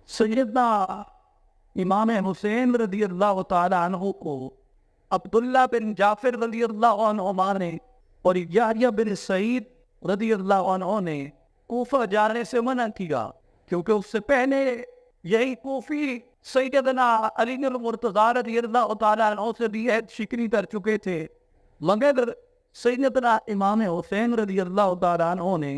سیدنا امام حسین رضی اللہ تعالیٰ عنہ کو عبداللہ بن جعفر رضی اللہ عنہما نے اور یحییٰ بن سعید رضی اللہ عنہ نے کوفہ جانے سے منع کیا، کیونکہ اس سے پہلے یہی کوفی سیدنا علی المرتضیٰ رضی اللہ تعالیٰ عنہ سے بھی عہد شکنی کر چکے تھے، مگر سیدنا امام حسین رضی اللہ تعالیٰ عنہ نے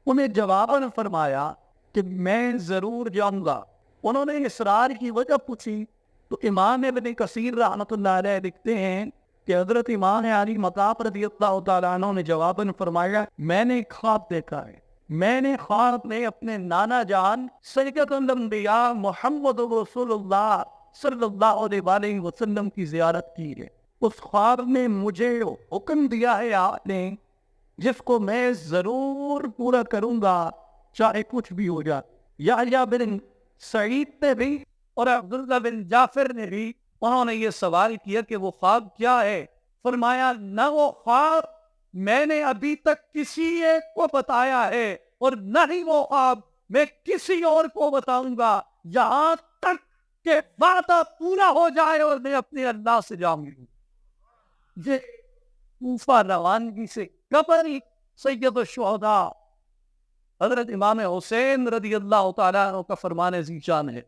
انہیں جواباً فرمایا کہ میں ضرور جاؤں گا۔ انہوں نے اصرار کی وجہ پوچھی تو امام ابن کثیر رحمۃ اللہ علیہ لکھتے ہیں کہ حضرت امام علی مقام رضی اللہ تعالیٰ عنہ نے جواباً فرمایا میں نے خواب دیکھا ہے، میں نے خواب میں اپنے نانا جان سید الانبیاء محمد رسول اللہ صلی اللہ علیہ وسلم کی زیارت کی ہے۔ اس خواب میں مجھے حکم دیا ہے آپ نے، جس کو میں ضرور پورا کروں گا چاہے کچھ بھی ہو جائے۔ یحییٰ بن سعید نے بھی اور عبداللہ بن جعفر نے بھی انہوں نے یہ سوال کیا کہ وہ خواب کیا ہے؟ فرمایا نہ وہ خواب میں نے ابھی تک کسی ایک کو بتایا ہے اور نہ ہی وہ خواب میں کسی اور کو بتاؤں گا یہاں تک کہ وعدہ پورا ہو جائے اور میں اپنے اللہ سے جا ملوں۔ یہ کوفہ روانگی سے قبل سید الشہداء حضرت امام حسین رضی اللہ تعالیٰ عنہ کا فرمان ذی شان ہے۔